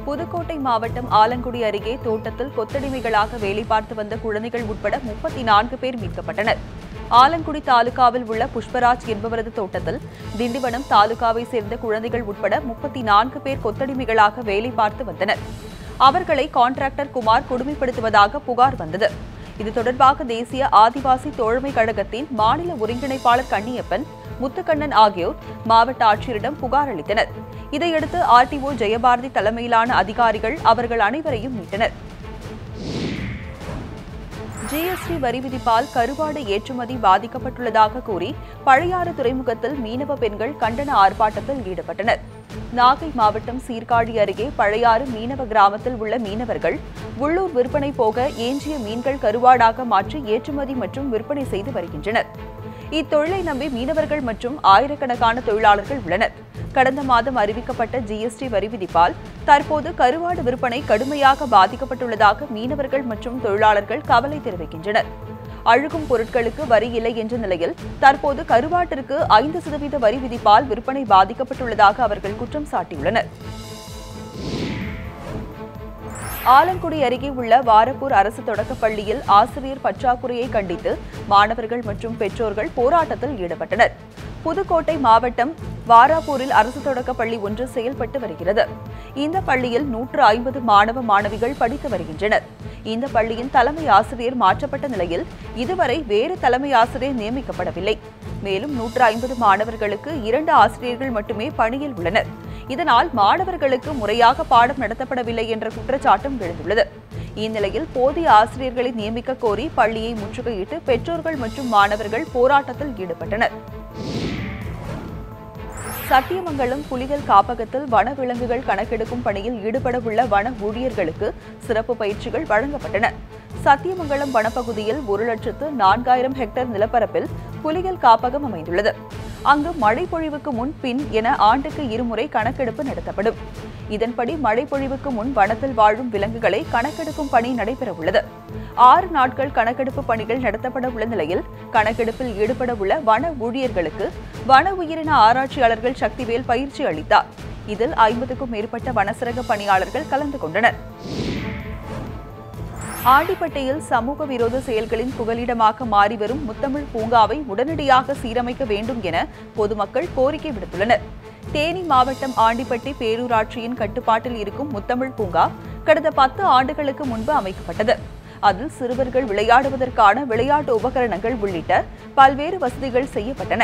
புதுக்கோட்டை மாவட்டம் ஆலங்குடி அருகே தோட்டத்தில் கொத்தடிமைகளாக வேலை பார்த்து வந்த குழந்தைகள் உட்பட 34 பேர் மீட்கப்பட்டனர். ஆலங்குடி தாலுகாவில் உள்ள புஷ்பராஜ் என்பவரது தோட்டத்தில் திண்டிவனம் தாலுகாவை சேர்ந்த குழந்தைகள் உட்பட 34 பேர் கொத்தடிமைகளாக வேலை பார்த்து வந்தனர். அவர்களை கான்ட்ராக்டர் குமார் கொடுமைப்படுத்துவதாக புகார் வந்தது. இது தொடர்பாக தேசிய ஆதிவாசி தோழமை கழகத்தின் மாநில ஒருங்கிணைப்பாளர் கண்ணியப்பன், முத்துக்கண்ணன் ஆகியோர் மாவட்ட ஆட்சியரிடம் புகார் அளித்தனர். இதையடுத்து ஆர்டிஓ ஜெயபாரதி தலைமையிலான அதிகாரிகள் அவர்கள் அனைவரையும் மீட்டனர். ஜிஎஸ்டி வரி விதிப்பால் கருவாடு ஏற்றுமதி பாதிக்கப்பட்டுள்ளதாக கூறி பழையாறு துறைமுகத்தில் மீனவ பெண்கள் கண்டன ஆர்ப்பாட்டத்தில் ஈடுபட்டனர். நாகை மாவட்டம் சீர்காழி அருகே பழையாறு மீனவ கிராமத்தில் உள்ள மீனவர்கள் உள்ளூர் விற்பனை போக எஞ்சிய மீன்கள் கருவாடாக மாற்றி ஏற்றுமதி மற்றும் விற்பனை செய்து வருகின்றனர். இத்தொழிலை நம்பி மீனவர்கள் மற்றும் ஆயிரக்கணக்கான தொழிலாளர்கள் உள்ளனர். கடந்த மாதம் அறிவிக்கப்பட்ட ஜிஎஸ்டி வரி விதிப்பால் தற்போது கருவாடு விற்பனை கடுமையாக பாதிக்கப்பட்டுள்ளதாக மீனவர்கள் மற்றும் தொழிலாளர்கள் கவலை தெரிவிக்கின்றனர். அழுகும் பொருட்களுக்கு வரி இல்லை என்ற நிலையில் தற்போது கருவாட்டிற்கு 5% வரி விதிப்பால் விற்பனை பாதிக்கப்பட்டுள்ளதாக அவர்கள் குற்றம் சாட்டியுள்ளனர். ஆலங்குடி அருகே உள்ள வாரப்பூர் அரசு தொடக்கப்பள்ளியில் ஆசிரியர் பற்றாக்குறையை கண்டித்து மாணவர்கள் மற்றும் பெற்றோர்கள் போராட்டத்தில் ஈடுபட்டனர். புதுக்கோட்டை மாவட்டம் வாராப்பூரில் அரசு தொடக்கப்பள்ளி ஒன்று செயல்பட்டு வருகிறது. இந்த பள்ளியில் 150 மாணவ மாணவிகள் படித்து வருகின்றனர். இந்த பள்ளியின் தலைமை ஆசிரியர் மாற்றப்பட்ட நிலையில் இதுவரை வேறு தலைமை ஆசிரியர் நியமிக்கப்படவில்லை. மேலும் 150 மாணவர்களுக்கு 2 ஆசிரியர்கள் மட்டுமே பணியில் உள்ளனர். இதனால் மாணவர்களுக்கு முறையாக பாடம் நடத்தப்படவில்லை என்ற குற்றச்சாட்டும் எழுந்துள்ளது. இந்நிலையில் போதிய ஆசிரியர்களை நியமிக்க கோரி பள்ளியை முற்றுகையிட்டு பெற்றோர்கள் மற்றும் மாணவர்கள் போராட்டத்தில் ஈடுபட்டனர். சத்தியமங்கலம் புலிகள் காப்பகத்தில் வனவிலங்குகள் கணக்கெடுக்கும் பணியில் ஈடுபடவுள்ள வன ஊழியர்களுக்கு சிறப்பு பயிற்சிகள் வழங்கப்பட்டன. சத்தியமங்கலம் வனப்பகுதியில் 1,04,000 ஹெக்டேர் நிலப்பரப்பில் புலிகள் காப்பகம் அமைந்துள்ளது. அங்கு மழை பொழிவுக்கு முன் பின் என ஆண்டுக்கு 2 முறை கணக்கெடுப்பு நடத்தப்படும். இதன்படி மழை பொழிவுக்கு முன் வனத்தில் வாழும் விலங்குகளை கணக்கெடுக்கும் பணி நடைபெறவுள்ளது. 6 நாட்கள் கணக்கெடுப்பு பணிகள் நடத்தப்பட உள்ள நிலையில் கணக்கெடுப்பில் ஈடுபட உள்ள வன ஊழியர்களுக்கு வன உயிரின ஆராய்ச்சியாளர்கள் சக்திவேல் பயிற்சி அளித்தார். இதில் 50க்கும் மேற்பட்ட வனச்சரக பணியாளர்கள் கலந்து கொண்டனர். ஆண்டிப்பட்டியில் சமூக விரோத செயல்களின் புகலிடமாக மாறிவரும் முத்தமிழ் பூங்காவை உடனடியாக சீரமைக்க வேண்டும் என பொதுமக்கள் கோரிக்கை விடுத்துள்ளனர். தேனி மாவட்டம் ஆண்டிப்பட்டி பேரூராட்சியின் கட்டுப்பாட்டில் இருக்கும் முத்தமிழ் பூங்கா கடந்த 10 ஆண்டுகளுக்கு முன்பு அமைக்கப்பட்டது. அதில் சிறுவர்கள் விளையாடுவதற்கான விளையாட்டு உபகரணங்கள் உள்ளிட்ட பல்வேறு வசதிகள் செய்யப்பட்டன.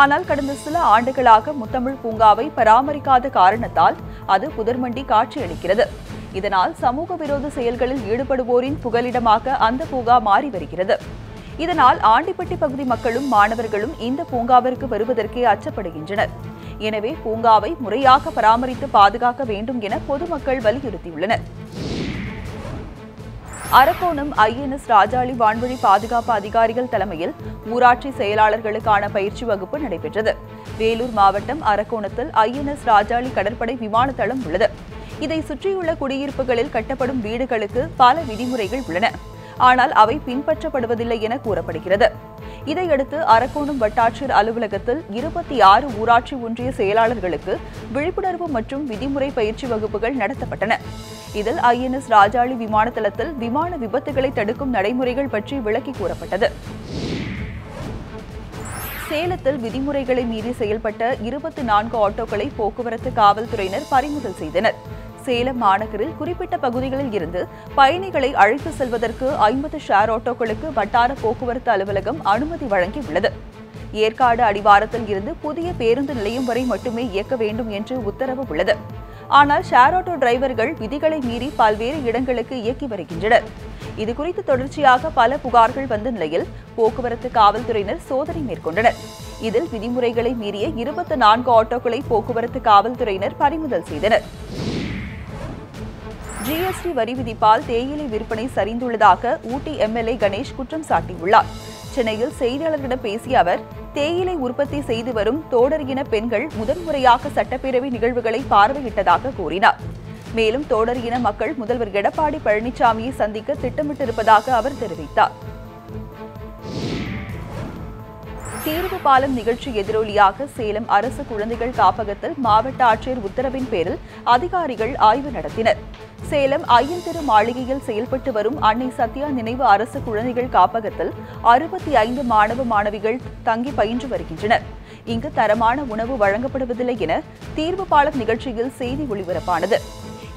ஆனால் கடந்த சில ஆண்டுகளாக முத்தமிழ் பூங்காவை பராமரிக்காத காரணத்தால் அது புதர்மண்டி காட்சியளிக்கிறது. இதனால் சமூக விரோத செயல்களில் ஈடுபடுவோரின் புகலிடமாக அந்த பூங்கா மாறி வருகிறது. இதனால் ஆண்டிப்பட்டி பகுதி மக்களும் மாணவர்களும் இந்த பூங்காவிற்கு வருவதற்கே அச்சப்படுகின்றனர். எனவே பூங்காவை முறையாக பராமரித்து பாதுகாக்க வேண்டும் என பொதுமக்கள் வலியுறுத்தியுள்ளனர். அரக்கோணம் INS ராஜாளி வான்வழி பாதுகாப்பு அதிகாரிகள் தலைமையில் ஊராட்சி செயலாளர்களுக்கான பயிற்சி வகுப்பு நடைபெற்றது. வேலூர் மாவட்டம் அரக்கோணத்தில் INS ராஜாளி கடற்படை விமான தளம் உள்ளது. இதை சுற்றியுள்ள குடியிருப்புகளில் கட்டப்படும் வீடுகளுக்கு பல விதிமுறைகள் உள்ளன. ஆனால் அவை பின்பற்றப்படுவதில்லை என கூறப்படுகிறது. இதையடுத்து அரக்கோணம் வட்டாட்சியர் அலுவலகத்தில் 26 ஊராட்சி ஒன்றிய செயலாளர்களுக்கு விழிப்புணர்வு மற்றும் விதிமுறை பயிற்சி வகுப்புகள் நடத்தப்பட்டன. இதில் INS ராஜாளி விமான தளத்தில் விமான விபத்துகளை தடுக்கும் நடைமுறைகள் பற்றி விளக்கி கூறப்பட்டது. சேலத்தில் விதிமுறைகளை மீறி செயல்பட்ட 24 ஆட்டோக்களை போக்குவரத்து காவல்துறையினர் பறிமுதல் செய்தனர். சேலம் மாநகரில் குறிப்பிட்ட பகுதிகளில் இருந்து பயணிகளை அழைத்து செல்வதற்கு 50 ஷேர் ஆட்டோக்களுக்கு வட்டார போக்குவரத்து அலுவலகம் அனுமதி வழங்கியுள்ளது. ஏற்காடு அடிவாரத்தில் இருந்து புதிய பேருந்து நிலையம் வரை மட்டுமே இயக்க வேண்டும் என்று உத்தரவு உள்ளது. ஆனால் ஷேர் ஆட்டோ டிரைவர்கள் விதிகளை மீறி பல்வேறு இடங்களுக்கு இயக்கி வருகின்றனர். இதுகுறித்து தொடர்ச்சியாக பல புகார்கள் வந்த நிலையில் போக்குவரத்து காவல்துறையினர் சோதனை மேற்கொண்டனர். இதில் விதிமுறைகளை மீறிய 24 ஆட்டோக்களை போக்குவரத்து காவல்துறையினர் பறிமுதல் செய்தனர். ஜிஎஸ்டி வரி விதிப்பால் தேயிலை விற்பனை சரிந்துள்ளதாக ஊட்டி MLA கணேஷ் குற்றம் சாட்டியுள்ளார். சென்னையில் செய்தியாளர்களிடம் பேசிய அவர், தேயிலை உற்பத்தி செய்து வரும் தோடர் இன பெண்கள் முதன்முறையாக சட்டப்பேரவை நிகழ்வுகளை பார்வையிட்டதாக கூறினார். மேலும் தோடர் இன மக்கள் முதல்வர் எடப்பாடி பழனிசாமியை சந்திக்க திட்டமிட்டிருப்பதாக அவர் தெரிவித்தார். தீர்வு பாலம் நிகழ்ச்சி எதிரொலியாக சேலம் அரசு குழந்தைகள் காப்பகத்தில் மாவட்ட ஆட்சியர் உத்தரவின் பேரில் அதிகாரிகள் ஆய்வு நடத்தினர். சேலம் ஐயந்திரு மாளிகையில் செயல்பட்டு வரும் அன்னை சத்யா நினைவு அரசு குழந்தைகள் காப்பகத்தில் 65 மாணவ மாணவிகள் தங்கி பயின்று வருகின்றனர். இங்கு தரமான உணவு வழங்கப்படுவதில்லை என தீர்வு பாலம் நிகழ்ச்சியில் செய்தி ஒளிபரப்பானது.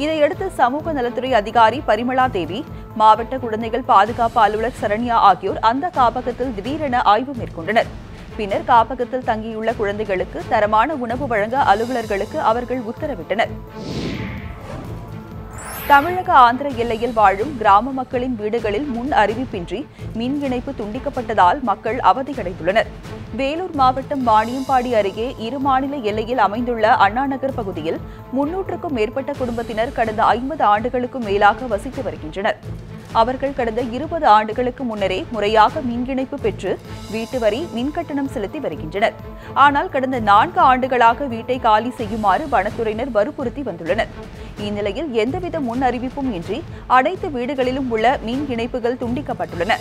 இதையடுத்து சமூக நலத்துறை அதிகாரி பரிமளா தேவி, மாவட்ட குழந்தைகள் பாதுகாப்பு அலுவலர் சரண்யா ஆகியோர் அந்த காப்பகத்தில் திடீரென ஆய்வு மேற்கொண்டனர். பின்னர் காப்பகத்தில் தங்கியுள்ள குழந்தைகளுக்கு தரமான உணவு வழங்க அலுவலர்களுக்கு அவர்கள் உத்தரவிட்டனர். தமிழக ஆந்திர எல்லையில் வாழும் கிராம மக்களின் வீடுகளில் முன் அறிவிப்பின்றி மின் இணைப்பு துண்டிக்கப்பட்டதால் மக்கள் அவதியடைந்துள்ளனர். வேலூர் மாவட்டம் வாணியம்பாடி அருகே இரு மாநில எல்லையில் அமைந்துள்ள அண்ணாநகர் பகுதியில் 300க்கும் மேற்பட்ட குடும்பத்தினர் கடந்த 50 ஆண்டுகளுக்கும் மேலாக வசித்து வருகின்றனர். அவர்கள் கடந்த 20 ஆண்டுகளுக்கு முன்னரே முறையாக மின் இணைப்பு பெற்று வீட்டு வரி, மின்கட்டணம் செலுத்தி வருகின்றனர். ஆனால் கடந்த 4 ஆண்டுகளாக வீட்டை காலி செய்யுமாறு வனத்துறையினர் வற்புறுத்தி வந்துள்ளனர். இந்நிலையில் எந்தவித முன் அறிவிப்பும் இன்றி அனைத்து வீடுகளிலும் உள்ள மின் இணைப்புகள் துண்டிக்கப்பட்டுள்ளன.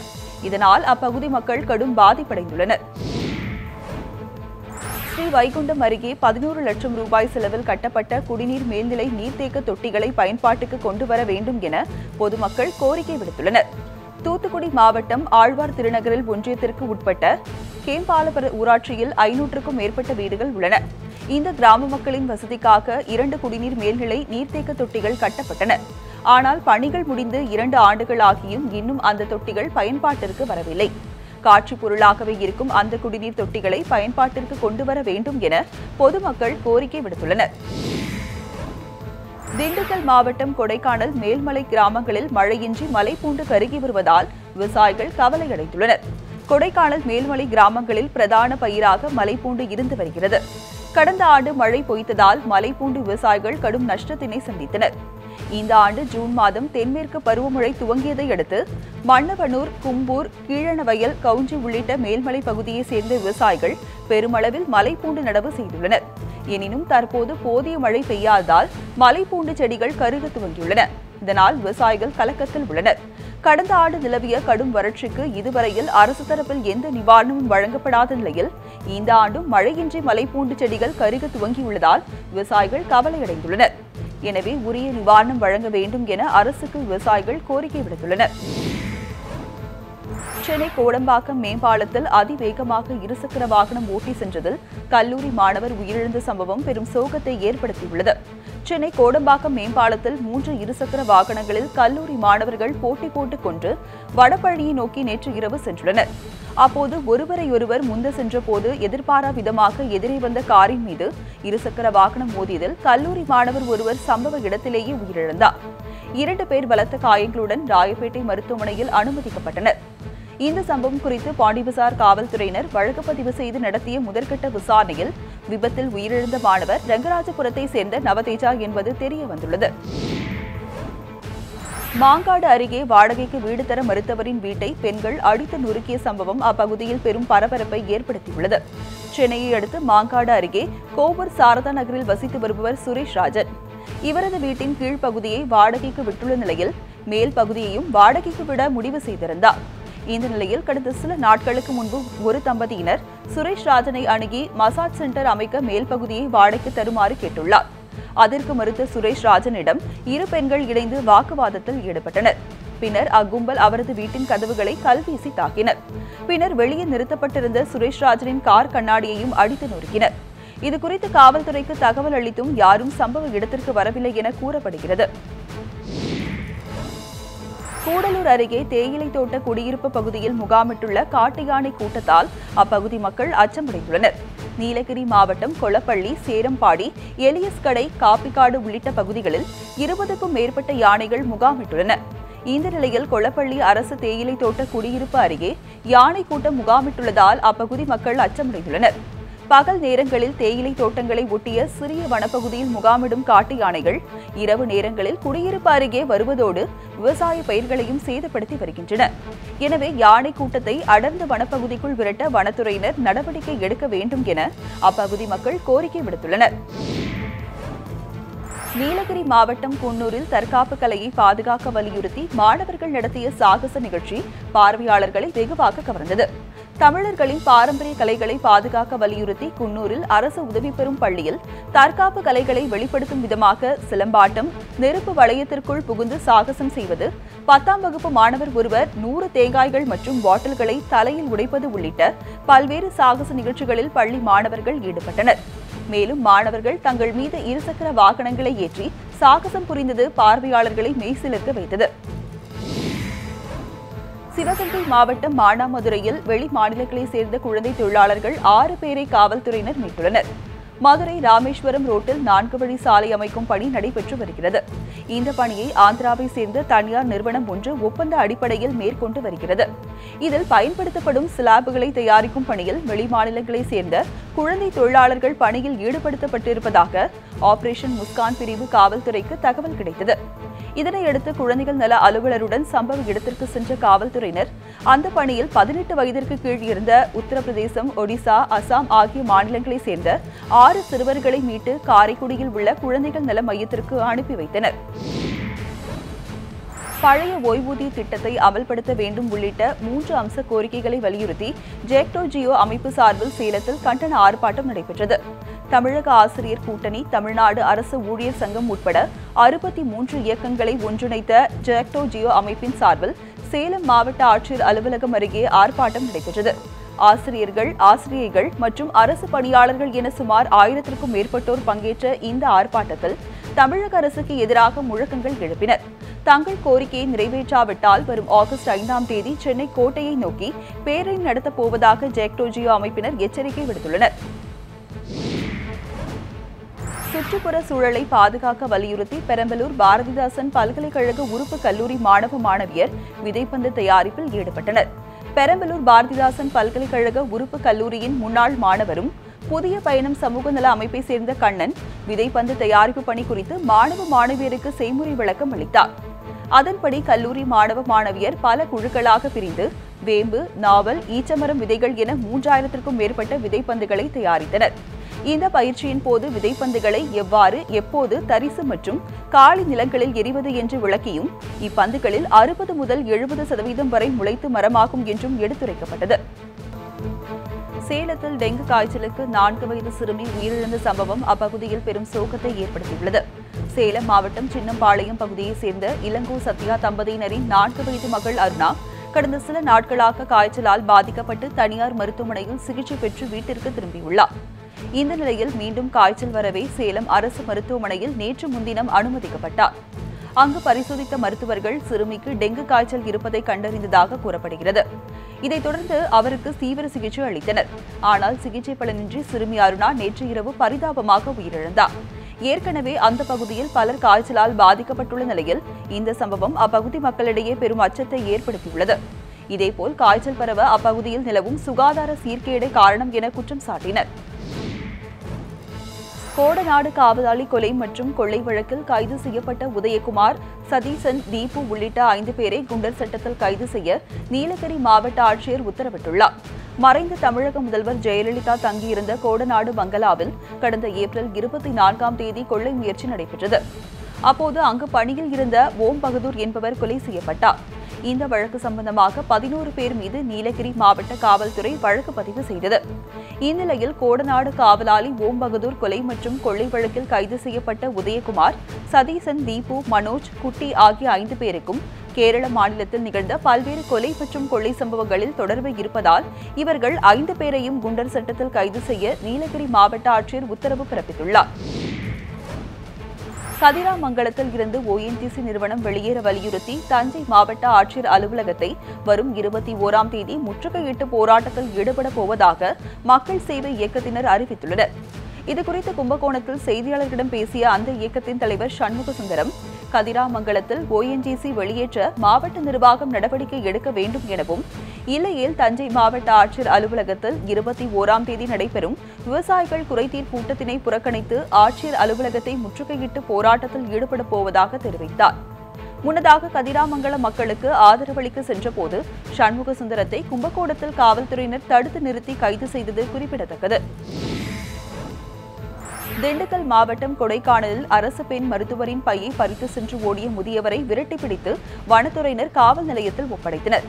இதனால் அப்பகுதி மக்கள் கடும் பாதிப்படைந்துள்ளனர். ஸ்ரீ வைகுண்டம் அருகே 11 லட்சம் ரூபாய் செலவில் கட்டப்பட்ட குடிநீர் மேல்நிலை நீர்த்தேக்க தொட்டிகளை பயன்பாட்டுக்கு கொண்டுவர வேண்டும் என பொதுமக்கள் கோரிக்கை விடுத்துள்ளனர். தூத்துக்குடி மாவட்டம் ஆழ்வார் திருநகரில் ஒன்றியத்திற்கு உட்பட்ட கேம்பாலபுர ஊராட்சியில் 500க்கும் மேற்பட்ட வீடுகள் உள்ளன. இந்த கிராம மக்களின் வசதிக்காக 2 குடிநீர் மேல்நிலை நீர்த்தேக்க தொட்டிகள் கட்டப்பட்டன. ஆனால் பணிகள் முடிந்து 2 ஆண்டுகள் ஆகியும் இன்னும் அந்த தொட்டிகள் பயன்பாட்டிற்கு வரவில்லை. காட்சி பொருளாகவே இருக்கும் அந்த குடிநீர் தொட்டிகளை பயன்பாட்டிற்கு கொண்டுவர வேண்டும் என பொதுமக்கள் கோரிக்கை விடுத்துள்ளனர். திண்டுக்கல் மாவட்டம் கொடைக்கானல் மேல்மலை கிராமங்களில் மழையின்றி மலைப்பூண்டு கருகி வருவதால் விவசாயிகள் கவலையடைந்துள்ளனர். கொடைக்கானல் மேல்மலை கிராமங்களில் பிரதான பயிராக மலைப்பூண்டு இருந்து வருகிறது. கடந்த ஆண்டு மழை பொய்த்ததால் மலைப்பூண்டு விவசாயிகள் கடும் நஷ்டத்தினை சந்தித்தனர். இந்த ஆண்டு ஜூன் மாதம் தென்மேற்கு பருவமழை துவங்கியதை அடுத்து மன்னவனூர், கும்பூர், கீழணவயல், கவுஞ்சி உள்ளிட்ட மேல்மலை பகுதியைச் சேர்ந்த விவசாயிகள் பெருமளவில் மலைப்பூண்டு நடவு செய்துள்ளனர். எனினும் தற்போது போதிய மழை பெய்யாததால் மலைப்பூண்டு செடிகள் கருக துவங்கியுள்ளன. இதனால் விவசாயிகள் கலக்கத்தில் உள்ளனர். கடந்த ஆண்டு நிலவிய கடும் வறட்சிக்கு இதுவரையில் அரசு தரப்பில் எந்த நிவாரணமும் வழங்கப்படாத நிலையில் இந்த ஆண்டும் மழையின்றி மலைப்பூண்டு செடிகள் கருக துவங்கியுள்ளதால் விவசாயிகள் கவலையடைந்துள்ளனர். எனவே உரிய நிவாரணம் வழங்க வேண்டும் என அரசுக்கு விவசாயிகள் கோரிக்கை விடுத்துள்ளனர். சென்னை கோடம்பாக்கம் மேம்பாலத்தில் அதிவேகமாக இருசக்கர வாகனம் ஓட்டி சென்றதில் கல்லூரி மாணவர் உயிரிழந்த சம்பவம் பெரும் சோகத்தை ஏற்படுத்தியுள்ளது. சென்னை கோடம்பாக்கம் மேம்பாலத்தில் 3 இருசக்கர வாகனங்களில் கல்லூரி மாணவர்கள் போட்டி போட்டுக் கொண்டு வடபழனியை நோக்கி நேற்று இரவு சென்றுள்ளனர். அப்போது ஒருவரையொருவர் முந்த சென்றபோது எதிர்பாரா விதமாக எதிரே வந்த காரின் மீது இருசக்கர வாகனம் மோதியதில் கல்லூரி மாணவர் ஒருவர் சம்பவ இடத்திலேயே உயிரிழந்தார். 2 பேர் பலத்த காயங்களுடன் ராயப்பேட்டை மருத்துவமனையில் அனுமதிக்கப்பட்டனர். இந்த சம்பவம் குறித்து பாண்டிபசார் காவல்துறையினர் வழக்கு பதிவு செய்து நடத்திய முதற்கட்ட விசாரணையில் விபத்தில் உயிரிழந்த மாணவர் ரங்கராஜபுரத்தை சேர்ந்த நவதேஜா என்பது தெரிய வந்துள்ளது. மாங்காடு அருகே வாடகைக்கு வீடு தர மறுத்தவரின் வீட்டை பெண்கள் அடித்து நொறுக்கிய சம்பவம் அப்பகுதியில் பெரும் பரபரப்பை ஏற்படுத்தியுள்ளது. சென்னையை அடுத்து மாங்காடு அருகே கோவூர் சாரதா நகரில் வசித்து வருபவர் சுரேஷ் ராஜன். இவரது வீட்டின் கீழ்ப்பகுதியை வாடகைக்கு விட்டுள்ள நிலையில் மேல் பகுதியையும் வாடகைக்கு விட முடிவு செய்திருந்தார். இந்த நிலையில் கடந்த சில நாட்களுக்கு முன்பு ஒரு தம்பதியினர் சுரேஷ் ராஜனை அணுகி மசாஜ் சென்டர் அமைக்க மேல் பகுதியை வாடகைக்கு தருமாறு கேட்டுள்ளார். அதற்கு மறுத்த சுரேஷ் ராஜனிடம் 2 பெண்கள் இணைந்து வாக்குவாதத்தில் ஈடுபட்டனர். பின்னர் அக்கும்பல் அவரது வீட்டின் கதவுகளை கல்வீசி தாக்கினர். பின்னர் வெளியே நிறுத்தப்பட்டிருந்த சுரேஷ் ராஜனின் கார் கண்ணாடியையும் அடித்து நொறுக்கினர். இதுகுறித்து காவல்துறைக்கு தகவல் அளித்தும் யாரும் சம்பவ இடத்திற்கு வரவில்லை என கூறப்படுகிறது. கூடலூர் அருகே தேயிலை தோட்ட குடியிருப்பு பகுதியில் முகாமிட்டுள்ள காட்டு யானை கூட்டத்தால் அப்பகுதி மக்கள் அச்சமடைந்துள்ளனர். நீலகிரி மாவட்டம் கொளப்பள்ளி, சேரம்பாடி, எலியஸ்கடை, காப்பிக்காடு உள்ளிட்ட பகுதிகளில் 20க்கும் மேற்பட்ட யானைகள் முகாமிட்டுள்ளன. இந்த நிலையில் கொளப்பள்ளி அரசு தேயிலை தோட்ட குடியிருப்பு அருகே யானை கூட்டம் முகாமிட்டுள்ளதால் அப்பகுதி மக்கள் அச்சமடைந்துள்ளனர். பகல் நேரங்களில் தேயிலை தோட்டங்களை ஒட்டிய சிறிய வனப்பகுதியில் முகாமிடும் காட்டு யானைகள் இரவு நேரங்களில் குடியிருப்பு அருகே வருவதோடு விவசாய பயிர்களையும் சேதப்படுத்தி வருகின்றன. எனவே யானை கூட்டத்தை அடர்ந்த வனப்பகுதிக்குள் விரட்ட வனத்துறையினர் நடவடிக்கை எடுக்க வேண்டும் என அப்பகுதி மக்கள் கோரிக்கை விடுத்துள்ளனர். நீலகிரி மாவட்டம் குன்னூரில் தற்காப்பு கலையை பாதுகாக்க வலியுறுத்தி மாணவர்கள் நடத்திய சாகச நிகழ்ச்சி பார்வையாளர்களை வெகுவாக கவர்ந்தது. தமிழர்களின் பாரம்பரிய கலைகளை பாதுகாக்க வலியுறுத்தி குன்னூரில் அரசு உதவி பெறும் பள்ளியில் தற்காப்பு கலைகளை வெளிப்படுத்தும் விதமாக சிலம்பாட்டம், நெருப்பு வளையத்திற்குள் புகுந்து சாகசம் செய்வது, 10ஆம் வகுப்பு மாணவர் ஒருவர் 100 தேங்காய்கள் மற்றும் பாட்டில்களை தலையில் உடைப்பது உள்ளிட்ட பல்வேறு சாகச நிகழ்ச்சிகளில் பள்ளி மாணவர்கள் ஈடுபட்டனர். மேலும் மாணவர்கள் தங்கள் மீது இருசக்கர வாகனங்களை ஏற்றி சாகசம் புரிந்தது பார்வையாளர்களை மெய்சிலிர்க்க வைத்தது. சிவகங்கை மாவட்டம் மானாமதுரையில் வெளி மாநிலங்களைச் சேர்ந்த குழந்தை தொழிலாளர்கள் 6 பேரை காவல்துறையினர் மீட்டுள்ளனர். மதுரை ராமேஸ்வரம் ரோட்டில் 4 வழி சாலை அமைக்கும் பணி நடைபெற்று வருகிறது. இந்த பணியை ஆந்திராவை சேர்ந்த தனியார் நிறுவனம் ஒன்று ஒப்பந்த அடிப்படையில் மேற்கொண்டு வருகிறது. இதில் பயன்படுத்தப்படும் ஸ்லாபுகளை தயாரிக்கும் பணியில் வெளிமாநிலங்களைச் சேர்ந்த குழந்தை தொழிலாளர்கள் பணியில் ஈடுபடுத்தப்பட்டிருப்பதாக ஆபரேஷன் முஸ்கான் பிரிவு காவல்துறைக்கு தகவல் கிடைத்தது. இதனையடுத்து குழந்தைகள் நல அலுவலருடன் சம்பவ இடத்திற்கு சென்ற காவல்துறையினர் அந்த பணியில் 18 வயதிற்கு கீழ் இருந்த உத்தரப்பிரதேசம், ஒடிசா, அசாம் ஆகிய மாநிலங்களைச் சேர்ந்த 6 சிறுவர்களை மீட்டு காரைக்குடியில் உள்ள குழந்தைகள் நல மையத்திற்கு அனுப்பி வைத்தனர். பழைய ஓய்வூதிய திட்டத்தை அமல்படுத்த வேண்டும் உள்ளிட்ட 3 அம்ச கோரிக்கைகளை வலியுறுத்தி ஜெக்டோ ஜியோ அமைப்பு சார்பில் சேலத்தில் கண்டன ஆர்ப்பாட்டம் நடைபெற்றது. தமிழக ஆசிரியர் கூட்டணி, தமிழ்நாடு அரசு ஊழியர் சங்கம் உட்பட 63 இயக்கங்களை ஒன்றிணைத்த ஜெக்டோ ஜியோ அமைப்பின் சார்பில் சேலம் மாவட்ட ஆட்சியர் அலுவலகம் அருகே ஆர்ப்பாட்டம் நடைபெற்றது. ஆசிரியர்கள், ஆசிரியைகள் மற்றும் அரசு பணியாளர்கள் என சுமார் 1000க்கும் மேற்பட்டோர் பங்கேற்ற இந்த ஆர்ப்பாட்டத்தில் தமிழக அரசுக்கு எதிராக முழக்கங்கள் எழுப்பினர். தங்கள் கோரிக்கையை நிறைவேற்றாவிட்டால் வரும் ஆகஸ்ட் 5ஆம் தேதி சென்னை கோட்டையை நோக்கி பேரணி நடத்தப் போவதாக ஜெக்டோ ஜியோ அமைப்பினர் எச்சரிக்கை விடுத்துள்ளனர். சுற்றுப்புற சூழலை பாதுகாக்க வலியுறுத்தி பெரம்பலூர் பாரதிதாசன் பல்கலைக்கழக உறுப்பு கல்லூரி மாணவ மாணவியர் விதைப்பந்து தயாரிப்பில் ஈடுபட்டனர். பெரம்பலூர் பாரதிதாசன் பல்கலைக்கழக உறுப்பு கல்லூரியின் முன்னாள் மாணவரும் புதிய பயணம் சமூக நல அமைப்பை சேர்ந்த கண்ணன் விதைப்பந்து தயாரிப்பு பணி குறித்து மாணவ மாணவியருக்கு செய்முறை விளக்கம் அளித்தார். அதன்படி கல்லூரி மாணவ மாணவியர் பல குழுக்களாக பிரிந்து வேம்பு, நாவல், ஈச்சமரம் விதைகள் என 3000க்கும் மேற்பட்ட விதைப்பந்துகளை தயாரித்தனர். இந்த பயிற்சியின் போது விதைப்பந்துகளை எவ்வாறு, எப்போது தரிசு மற்றும் காலி நிலங்களில் எறிவது என்று விளக்கியும் இப்பந்துகளில் 60 முதல் 70% வரை முளைத்து மரமாகும் என்றும் எடுத்துரைக்கப்பட்டது. சேலத்தில் டெங்கு காய்ச்சலுக்கு 4 வயது சிறுமி உயிரிழந்த சம்பவம் அப்பகுதியில் பெரும் சோகத்தை ஏற்படுத்தியுள்ளது. சேலம் மாவட்டம் சின்னம்பாளையம் பகுதியைச் சேர்ந்த இளங்கோ சத்யா தம்பதியினரின் 4 வயது மகள் அருணா கடந்த சில நாட்களாக காய்ச்சலால் பாதிக்கப்பட்டு தனியார் மருத்துவமனையில் சிகிச்சை பெற்று வீட்டிற்கு திரும்பியுள்ளார். இந்த நிலையில் மீண்டும் காய்ச்சல் வரவே சேலம் அரசு மருத்துவமனையில் நேற்று முன்தினம் அனுமதிக்கப்பட்டார். அங்கு பரிசோதித்த மருத்துவர்கள் சிறுமிக்கு டெங்கு காய்ச்சல் இருப்பதை கண்டறிந்ததாக கூறப்படுகிறது. இதைத் தொடர்ந்து அவருக்கு தீவிர சிகிச்சை அளித்தனர். ஆனால் சிகிச்சை பலனின்றி சிறுமி அருணா நேற்று இரவு பரிதாபமாக உயிரிழந்தார். ஏற்கனவே அந்த பகுதியில் பலர் காய்ச்சலால் பாதிக்கப்பட்டுள்ள நிலையில் இந்த சம்பவம் அப்பகுதி மக்களிடையே பெரும் அச்சத்தை ஏற்படுத்தியுள்ளது. இதேபோல் காய்ச்சல் பரவ அப்பகுதியில் நிலவும் சுகாதார சீர்கேடே காரணம் என குற்றம் சாட்டினர். கோடநாடு காவலாளி கொலை மற்றும் கொள்ளை வழக்கில் கைது செய்யப்பட்ட உதயகுமார், சதீசன், தீபு உள்ளிட்ட 5 பேரை குண்டர் சட்டத்தில் கைது செய்ய நீலகிரி மாவட்ட ஆட்சியர் உத்தரவிட்டுள்ளார். மறைந்த தமிழக முதல்வர் ஜெயலலிதா தங்கியிருந்த கோடநாடு பங்களாவில் கடந்த ஏப்ரல் 24ஆம் தேதி கொள்ளை முயற்சி நடைபெற்றது. அப்போது அங்கு பணியில் இருந்த ஓம் பகதூர் என்பவர் கொலை செய்யப்பட்டார். இந்த வழக்கு சம்பந்தமாக 11 பேர் மீது நீலகிரி மாவட்ட காவல்துறை வழக்கு பதிவு செய்தது. இந்நிலையில் கோடநாடு காவலாளி ஓம் பகதூர் கொலை மற்றும் கொள்ளை வழக்கில் கைது செய்யப்பட்ட உதயகுமார், சதீசன், தீபு, மனோஜ், குட்டி ஆகிய 5 பேருக்கும் கேரள மாநிலத்தில் நிகழ்ந்த பல்வேறு கொலை மற்றும் கொள்ளை சம்பவங்களில் தொடர்பு இருப்பதால் இவர்கள் 5 பேரையும் குண்டர் சட்டத்தில் கைது செய்ய நீலகிரி மாவட்ட ஆட்சியர் உத்தரவு பிறப்பித்துள்ளார். கதிராமங்கலத்தில் இருந்து ஓஎன்ஜிசி நிறுவனம் வெளியேற வலியுறுத்தி தஞ்சை மாவட்ட ஆட்சியர் அலுவலகத்தை வரும் 21ஆம் தேதி முற்றுகையிட்டு போராட்டத்தில் ஈடுபட போவதாக மக்கள் சேவை இயக்கத்தினர் அறிவித்துள்ளனர். இதுகுறித்து கும்பகோணத்தில் செய்தியாளர்களிடம் பேசிய அந்த இயக்கத்தின் தலைவர் சண்முக சுந்தரம், கதிராமங்கலத்தில் ஓஎன்ஜிசி வெளியேற்ற மாவட்ட நிர்வாகம் நடவடிக்கை எடுக்க வேண்டும் எனவும், இல்லையேல் தஞ்சை மாவட்ட ஆட்சியர் அலுவலகத்தில் 21ஆம் தேதி நடைபெறும் விவசாயிகள் குறைதீர் கூட்டத்தினை புறக்கணித்து ஆட்சியர் அலுவலகத்தை முற்றுகையிட்டு போராட்டத்தில் ஈடுபட போவதாக தெரிவித்தார். முன்னதாக கதிராமங்கலம் மக்களுக்கு ஆதரவளிக்க சென்றபோது சண்முக சுந்தரத்தை கும்பகோணத்தில் காவல்துறையினர் தடுத்து நிறுத்தி கைது செய்தது குறிப்பிடத்தக்கது. திண்டுக்கல் மாவட்டம் கொடைக்கானலில் அரசு பெண் மருத்துவரின் பையை பறித்து சென்று ஓடிய முதியவரை விரட்டி பிடித்து வனத்துறையினர் காவல் நிலையத்தில் ஒப்படைத்தனர்.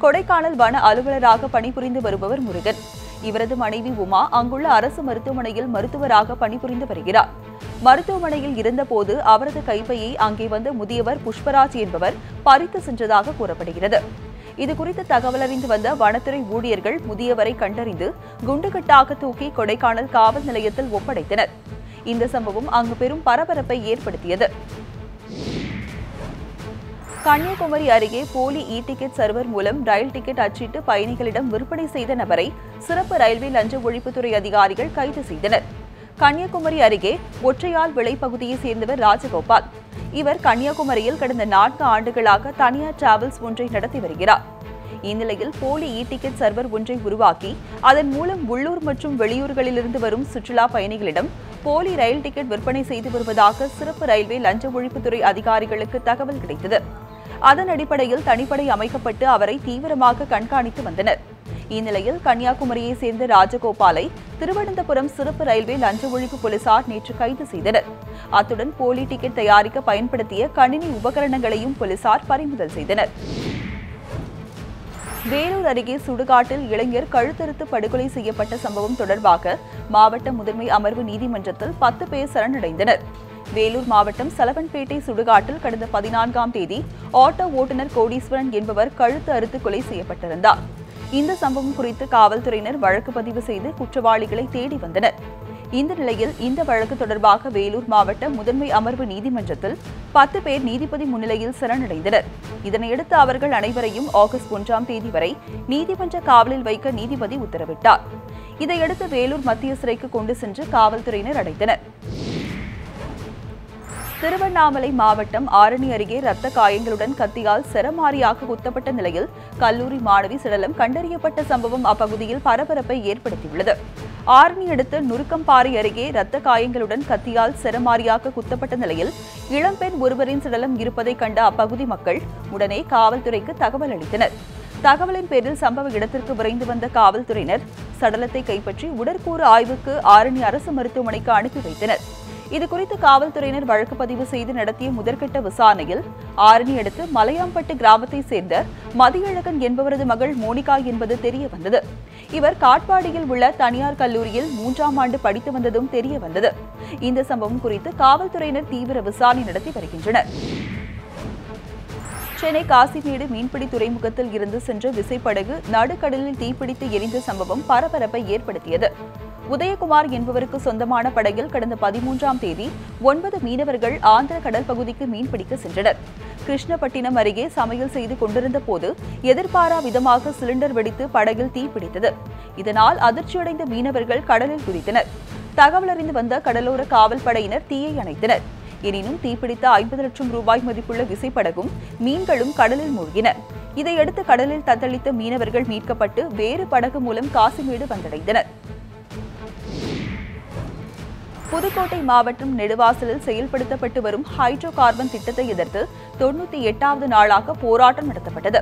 கொடைக்கானல் வன அலுவலராக பணிபுரிந்து வருபவர் முருகன். இவரது மனைவி உமா அங்குள்ள அரசு மருத்துவமனையில் மருத்துவராக பணிபுரிந்து வருகிறார். மருத்துவமனையில் இருந்தபோது அவரது கைப்பையை அங்கே வந்த முதியவர் புஷ்பராஜ் என்பவர் பறித்து சென்றதாக கூறப்படுகிறது. இதுகுறித்து தகவல் அறிந்து வந்த வனத்துறை ஊழியர்கள் முதியவரை கண்டறிந்து குண்டுகட்டாக தூக்கி கொடைக்கானல் காவல் நிலையத்தில் ஒப்படைத்தனர். இந்த சம்பவம் அங்கு பெரும் பரபரப்பை ஏற்படுத்தியது. கன்னியாகுமரி அருகே போலி டிக்கெட் சர்வர் மூலம் ரயில் டிக்கெட் அச்சிட்டு பயணிகளிடம் விற்பனை செய்த நபரை சிறப்பு ரயில்வே லஞ்ச ஒழிப்புத்துறை அதிகாரிகள் கைது செய்தனர். கன்னியாகுமரி அருகே ஒற்றையால் விளை பகுதியை சேர்ந்தவர் ராஜகோபால். இவர் கன்னியாகுமரியில் கடந்த 4 ஆண்டுகளாக தனியார் டிராவல்ஸ் ஒன்றை நடத்தி வருகிறார். இந்நிலையில் போலி டிக்கெட் சர்வர் ஒன்றை உருவாக்கி அதன் மூலம் உள்ளூர் மற்றும் வெளியூர்களிலிருந்து வரும் சுற்றுலா பயணிகளிடம் போலி ரயில் டிக்கெட் விற்பனை செய்து வருவதாக சிறப்பு ரயில்வே லஞ்ச ஒழிப்புத்துறை அதிகாரிகளுக்கு தகவல் கிடைத்தது. அதன் அடிப்படையில் தனிப்படை அமைக்கப்பட்டு அவரை தீவிரமாக கண்காணித்து வந்தனர். இந்நிலையில் கன்னியாகுமரியை சேர்ந்த ராஜகோபாலை திருவனந்தபுரம் சிறப்பு ரயில்வே லஞ்ச ஒழிப்பு போலீசார் நேற்று கைது செய்தனர். அத்துடன் போலி டிக்கெட் தயாரிக்க பயன்படுத்திய கணினி உபகரணங்களையும் போலீசார் பறிமுதல் செய்தனர். வேலூர் அருகே சுடுகாட்டில் இளைஞர் கழுத்தறுத்து படுகொலை செய்யப்பட்ட சம்பவம் தொடர்பாக மாவட்ட முதன்மை அமர்வு நீதிமன்றத்தில் 10 பேர் சரணடைந்தனர். வேலூர் மாவட்டம் சலவன்பேட்டை சுடுகாட்டில் கடந்த 14ஆம் தேதி ஆட்டோ ஓட்டுநர் கோடீஸ்வரன் என்பவர் கழுத்து அறுத்து கொலை செய்யப்பட்டிருந்தார். இந்த சம்பவம் குறித்து காவல்துறையினர் வழக்கு பதிவு செய்து குற்றவாளிகளை தேடி வந்தனர். இந்த நிலையில் இந்த வழக்கு தொடர்பாக வேலூர் மாவட்ட முதன்மை அமர்வு நீதிமன்றத்தில் 10 பேர் நீதிபதி முன்னிலையில் சரணடைந்தனர். இதனையடுத்து அவர்கள் அனைவரையும் ஆகஸ்ட் 1ஆம் தேதி வரை நீதிமன்ற காவலில் வைக்க நீதிபதி உத்தரவிட்டார். இதையடுத்து வேலூர் மத்திய சிறைக்கு கொண்டு சென்று காவல்துறையினர் அடைத்தனர். திருவண்ணாமலை மாவட்டம் ஆரணி அருகே ரத்த காயங்களுடன் கத்தியால் சரமாரியாக குத்தப்பட்ட நிலையில் கல்லூரி மாணவி சடலம் கண்டறியப்பட்ட சம்பவம் அப்பகுதியில் பரபரப்பை ஏற்படுத்தியுள்ளது. ஆரணி அடுத்த நுருக்கம்பாறை அருகே ரத்த காயங்களுடன் கத்தியால் சரமாரியாக குத்தப்பட்ட நிலையில் இளம்பெண் ஒருவரின் சடலம் இருப்பதை கண்ட அப்பகுதி மக்கள் உடனே காவல்துறைக்கு தகவல் அளித்தனர். தகவலின் பேரில் சம்பவ இடத்திற்கு விரைந்து வந்த காவல்துறையினர் சடலத்தை கைப்பற்றி உடற்கூறு ஆய்வுக்கு ஆரணி அரசு மருத்துவமனைக்கு அனுப்பி வைத்தனர். இதுகுறித்து காவல்துறையினர் வழக்கு பதிவு செய்து நடத்திய முதற்கட்ட விசாரணையில் ஆரணி அடுத்து மலையாம்பட்டு கிராமத்தை சேர்ந்த மதியழகன் என்பவரது மகள் மோனிகா என்பது தெரிய வந்தது. இவர் காட்பாடியில் உள்ள தனியார் கல்லூரியில் 3ஆம் ஆண்டு படித்து வந்ததும் தெரிய வந்தது. இந்த சம்பவம் குறித்து காவல்துறையினர் தீவிர விசாரணை நடத்தி வருகின்றனர். சென்னை காசிமேடு மீன்பிடி துறைமுகத்தில் இருந்து சென்ற விசைப்படகு நடுக்கடலில் தீப்பிடித்து எரிந்த சம்பவம் பரபரப்பை ஏற்படுத்தியது. உதயகுமார் என்பவருக்கு சொந்தமான படகில் கடந்த 13ஆம் தேதி 9 மீனவர்கள் ஆந்திர கடல் பகுதிக்கு மீன்பிடிக்க சென்றனர். கிருஷ்ணப்பட்டினம் அருகே சமையல் செய்து கொண்டிருந்த போது எதிர்பாரா விதமாக சிலிண்டர் வெடித்து படகில் தீப்பிடித்தது. இதனால் அதிர்ச்சியடைந்த மீனவர்கள் கடலில் குதித்தனர். தகவல் அறிந்து வந்த கடலோர காவல் படையினர் தீயை அணைத்தனர். எனினும் தீப்பிடித்த 50 லட்சம் ரூபாய் மதிப்புள்ள விசைப்படகும் மீன்களும் கடலில் மூழ்கின. இதையடுத்து கடலில் தத்தளித்த மீனவர்கள் மீட்கப்பட்டு வேறு படகு மூலம் காசிமேடு வந்தடைந்தனர். புதுக்கோட்டை மாவட்டம் நெடுவாசலில் செயல்படுத்தப்பட்டு வரும் ஹைட்ரோ கார்பன் திட்டத்தை எதிர்த்து 98வது நாளாக போராட்டம் நடத்தப்பட்டது.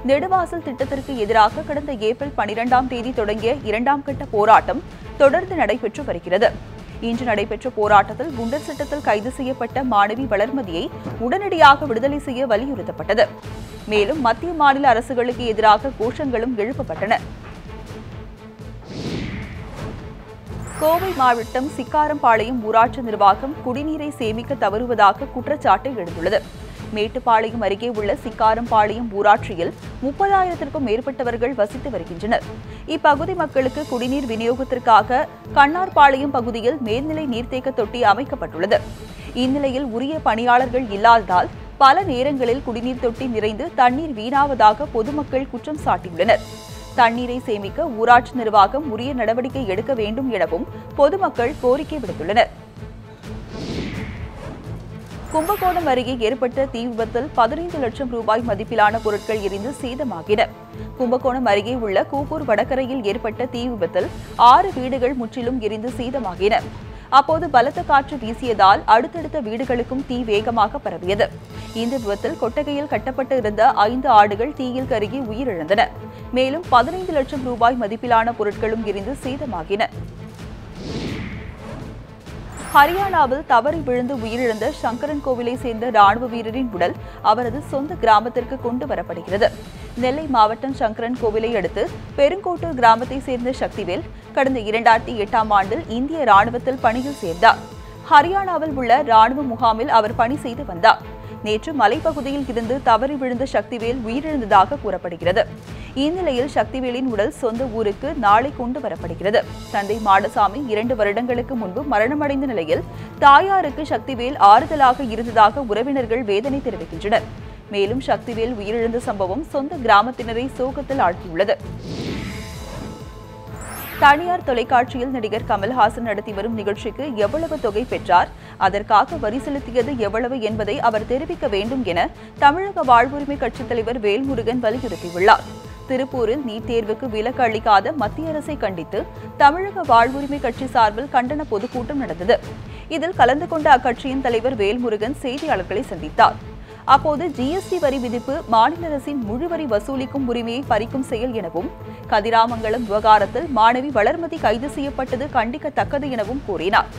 நெடுவாசல் திட்டத்திற்கு எதிராக கடந்த ஏப்ரல் 12ஆம் தேதி தொடங்கிய 2ஆம் கட்ட போராட்டம் தொடர்ந்து நடைபெற்று வருகிறது. இன்று நடைபெற்ற போராட்டத்தில் குண்டர் சட்டத்தில் கைது செய்யப்பட்ட மாணவி வளர்மதியை உடனடியாக விடுதலை செய்ய வலியுறுத்தப்பட்டது. மேலும் மத்திய மாநில அரசுகளுக்கு எதிராக கோஷங்களும் எழுப்பப்பட்டன. கோவை மாவட்டம் சிக்காரம்பாளையம் ஊராட்சி நிர்வாகம் குடிநீரை சேமிக்க தவறுவதாக குற்றச்சாட்டு எழுந்துள்ளது. மேட்டுப்பாளையம் அருகே உள்ள சிக்காரம்பாளையம் ஊராட்சியில் 30,000க்கும் மேற்பட்டவர்கள் வசித்து வருகின்றனர். இப்பகுதி மக்களுக்கு குடிநீர் விநியோகத்திற்காக கண்ணார்பாளையம் பகுதியில் மேல்நிலை நீர்த்தேக்க தொட்டி அமைக்கப்பட்டுள்ளது. இந்நிலையில் உரிய பணியாளர்கள் இல்லாததால் பல நேரங்களில் குடிநீர் தொட்டி நிறைந்து தண்ணீர் வீணாவதாக பொதுமக்கள் குற்றம் சாட்டியுள்ளனர். தண்ணீரை சேமிக்க ஊராட்சி நிர்வாகம் உரிய நடவடிக்கை எடுக்க வேண்டும் எனவும் பொதுமக்கள் கோரிக்கை விடுத்துள்ளனர். கும்பகோணம் அருகே ஏற்பட்ட தீ விபத்தில் 15 லட்சம் ரூபாய் மதிப்பிலான பொருட்கள் எரிந்து சேதமாகின. கும்பகோணம் அருகே உள்ள கூப்பூர் வடகரையில் ஏற்பட்ட தீ விபத்தில் 6 வீடுகள் முற்றிலும் எரிந்து சேதமாகின. அப்போது பலத்த காற்று வீசியதால் அடுத்தடுத்த வீடுகளுக்கும் தீ வேகமாக பரவியது. இந்த விபத்தில் கொட்டகையில் கட்டப்பட்டு இருந்த 5 ஆடுகள் தீயில் கருகி உயிரிழந்தன. மேலும் 15 லட்சம் ரூபாய் மதிப்பிலான பொருட்களும் எரிந்து சேதமாகின. ஹரியானாவில் தவறி விழுந்து உயிரிழந்த சங்கரன் கோவிலை சேர்ந்த ராணுவ வீரரின் உடல் அவரது சொந்த கிராமத்திற்கு கொண்டு வரப்படுகிறது. நெல்லை மாவட்டம் சங்கரன் கோவிலை அடுத்து பெருங்கோட்டூர் கிராமத்தை சேர்ந்த சக்திவேல் கடந்த 2008ஆம் ஆண்டில் இந்திய ராணுவத்தில் பணியில் சேர்ந்தார். ஹரியானாவில் உள்ள ராணுவ முகாமில் அவர் பணி செய்து வந்தார். நேற்று மலைப்பகுதியில் இருந்து தவறி விழுந்த சக்திவேல் உயிரிழந்ததாக கூறப்படுகிறது. இந்நிலையில் சக்திவேலின் உடல் சொந்த ஊருக்கு நாளை கொண்டு வரப்படுகிறது. தந்தை மாடசாமி 2 வருடங்களுக்கு முன்பு மரணமடைந்த நிலையில் தாயாருக்கு சக்திவேல் ஆறுதலாக இருந்ததாக உறவினர்கள் வேதனை தெரிவிக்கின்றனர். மேலும் சக்திவேல் உயிரிழந்த சம்பவம் சொந்த கிராமத்தினரை சோகத்தில் ஆழ்த்தியுள்ளது. தனியார் தொலைக்காட்சியில் நடிகர் கமல்ஹாசன் நடத்தி வரும் நிகழ்ச்சிக்கு எவ்வளவு தொகை பெற்றார், அதற்காக வரி செலுத்தியது எவ்வளவு என்பதை அவர் தெரிவிக்க வேண்டும் என தமிழக வாழ்வுரிமை கட்சித் தலைவர் வேல்முருகன் வலியுறுத்தியுள்ளார். திருப்பூரில் நீட் தேர்வுக்கு விலக்கு அளிக்காத மத்திய அரசை கண்டித்து தமிழக வாழ்வுரிமை கட்சி சார்பில் கண்டன பொதுக்கூட்டம் நடந்தது. இதில் கலந்து கொண்ட அக்கட்சியின் தலைவர் வேல்முருகன் செய்தியாளர்களை சந்தித்தார். அப்போது ஜிஎஸ்டி வரி விதிப்பு மாநில அரசின் முழு வரி வசூலிக்கும் உரிமையை பறிக்கும் செயல் எனவும், கதிராமங்கலம் விவகாரத்தில் மாணவி வளர்மதி கைது செய்யப்பட்டது கண்டிக்கத்தக்கது எனவும் கூறினார்.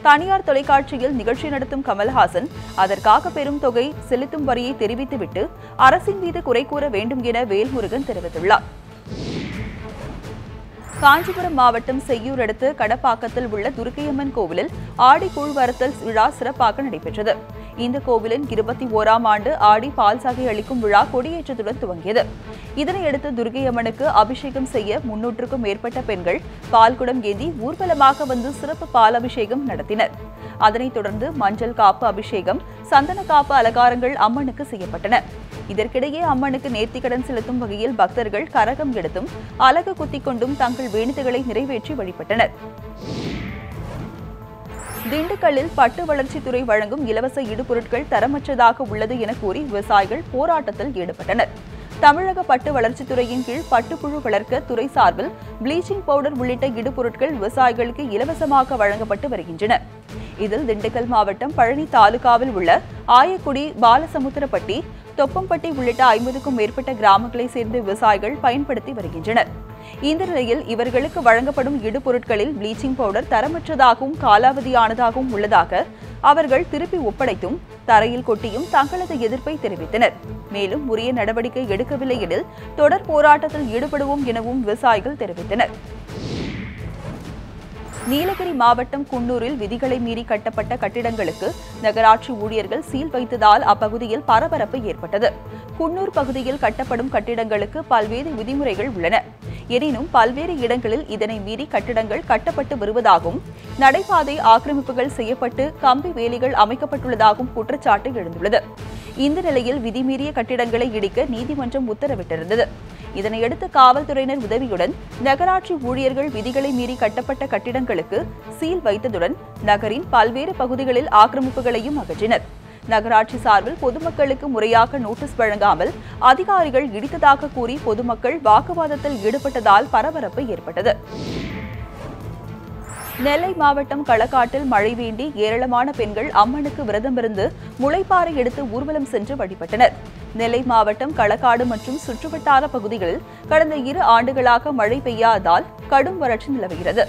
தனியார் தொலைக்காட்சியில் நிகழ்ச்சி நடத்தும் கமல்ஹாசன் அதற்காக பெரும் தொகை செலுத்தும் வரியை தெரிவித்துவிட்டு அரசின் மீது குறை கூற வேண்டும் என வேல்முருகன் தெரிவித்துள்ளார். காஞ்சிபுரம் மாவட்டம் செய்யூர் அடுத்த கடப்பாக்கத்தில் உள்ள துர்க்கையம்மன் கோவிலில் ஆடி கூழ்வரத்தல் விழா சிறப்பாக நடைபெற்றது. இந்த கோவிலின் 21ஆம் ஆண்டு ஆடி பால் சாகை அளிக்கும் விழா கொடியேற்றத்துடன் துவங்கியது. இதனையடுத்து துர்க்கையம்மனுக்கு அபிஷேகம் செய்ய 300க்கும் மேற்பட்ட பெண்கள் பால்குடம் ஏந்தி ஊர்வலமாக வந்து சிறப்பு பால் அபிஷேகம் நடத்தினர். அதனைத் தொடர்ந்து மஞ்சள் காப்பு அபிஷேகம், சந்தன காப்பு அலங்காரங்கள் அம்மனுக்கு செய்யப்பட்டன. இதற்கிடையே அம்மனுக்கு நேர்த்திக்கடன் செலுத்தும் வகையில் பக்தர்கள் கரகம் எடுத்தும் அலகு குத்திக் கொண்டும் தங்கள் வேண்டுதல்களை நிறைவேற்றி வழிபட்டனர். திண்டுக்கல்லில் பட்டு வளர்ச்சித்துறை வழங்கும் இலவச இடுபொருட்கள் தரமற்றதாக உள்ளது என கூறி விவசாயிகள் போராட்டத்தில் ஈடுபட்டனர். தமிழக பட்டு வளர்ச்சித்துறையின் கீழ் பட்டுப்புழு வளர்க்க துறை சார்பில் ப்ளீச்சிங் பவுடர் உள்ளிட்ட இடுபொருட்கள் விவசாயிகளுக்கு இலவசமாக வழங்கப்பட்டு வருகின்றன. இதில் திண்டுக்கல் மாவட்டம் பழனி தாலுகாவில் உள்ள ஆயக்குடி, பாலசமுத்திரப்பட்டி, தொப்பம்பட்டி உள்ளிட்ட 50க்கும் மேற்பட்ட கிராமங்களை சேர்ந்த விவசாயிகள் பயன்படுத்தி வருகின்றனர். இந்த நிலையில் இவர்களுக்கு வழங்கப்படும் இடுபொருட்களில் ப்ளீச்சிங் பவுடர் தரமற்றதாகவும் காலாவதியானதாகவும் உள்ளதாக அவர்கள் திருப்பி ஒப்படைத்தும் தரையில் கொட்டியும் தங்களது எதிர்ப்பை தெரிவித்தனர். மேலும் உரிய நடவடிக்கை எடுக்கவில்லை எனில் தொடர் போராட்டத்தில் ஈடுபடுவோம் எனவும் விவசாயிகள் தெரிவித்தனர். நீலகிரி மாவட்டம் குன்னூரில் விதிகளை மீறி கட்டப்பட்ட கட்டிடங்களுக்கு நகராட்சி ஊழியர்கள் சீல் வைத்ததால் அப்பகுதியில் பரபரப்பு ஏற்பட்டது. குன்னூர் பகுதியில் கட்டப்படும் கட்டிடங்களுக்கு பல்வேறு விதிமுறைகள் உள்ளன. எனினும் பல்வேறு இடங்களில் இதனை மீறி கட்டிடங்கள் கட்டப்பட்டு வருவதாகவும், நடைபாதை ஆக்கிரமிப்புகள் செய்யப்பட்டு கம்பி வேலிகள் அமைக்கப்பட்டுள்ளதாகவும் குற்றச்சாட்டு எழுந்துள்ளது. இந்த நிலையில் விதிமீறிய கட்டிடங்களை இடிக்க நீதிமன்றம் உத்தரவிட்டிருந்தது. இதனையடுத்து காவல்துறையினர் உதவியுடன் நகராட்சி ஊழியர்கள் விதிகளை மீறி கட்டப்பட்ட கட்டிடங்களுக்கு சீல் வைத்ததுடன் நகரின் பல்வேறு பகுதிகளில் ஆக்கிரமிப்புகளையும் அகற்றினர். நகராட்சி சார்பில் பொதுமக்களுக்கு முறையாக நோட்டீஸ் வழங்காமல் அதிகாரிகள் இடித்ததாக கூறி பொதுமக்கள் வாக்குவாதத்தில் ஈடுபட்டதால் பரபரப்பு ஏற்பட்டது. நெல்லை மாவட்டம் களக்காட்டில் மழை வேண்டி ஏராளமான பெண்கள் அம்மனுக்கு விரதமிருந்து முளைப்பாறை எடுத்து ஊர்வலம் சென்று வழிபட்டனர். நெல்லை மாவட்டம் களக்காடு மற்றும் சுற்றுவட்டார பகுதிகளில் கடந்த 2 ஆண்டுகளாக மழை பெய்யாததால் கடும் வறட்சி நிலவுகிறது.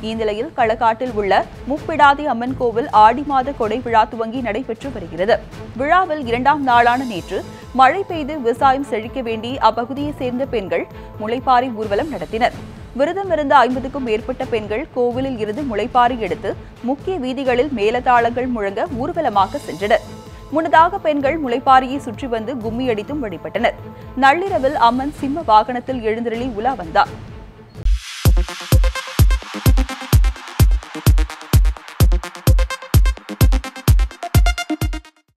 இந்நிலையில் களக்காட்டில் உள்ள முப்பிடாதி அம்மன் கோவில் ஆடி மாத கொடை விழா துவங்கி நடைபெற்று வருகிறது. விழாவில் 2ஆம் நாளான நேற்று மழை பெய்து விவசாயம் செழிக்க வேண்டி அப்பகுதியைச் சேர்ந்த பெண்கள் முளைப்பாறை ஊர்வலம் நடத்தினர். விரதமிருந்த 50க்கும் மேற்பட்ட பெண்கள் கோவிலில் இருந்து முளைப்பாறை எடுத்து முக்கிய வீதிகளில் மேலதாளங்கள் முழங்க ஊர்வலமாக சென்றனர். முன்னதாக பெண்கள் முளைப்பாறையை சுற்றி வந்து கும்மி அடித்தும் வழிபட்டனர். நள்ளிரவில் அம்மன் சிம்ம வாகனத்தில் எழுந்தருளி உலா வந்தார்.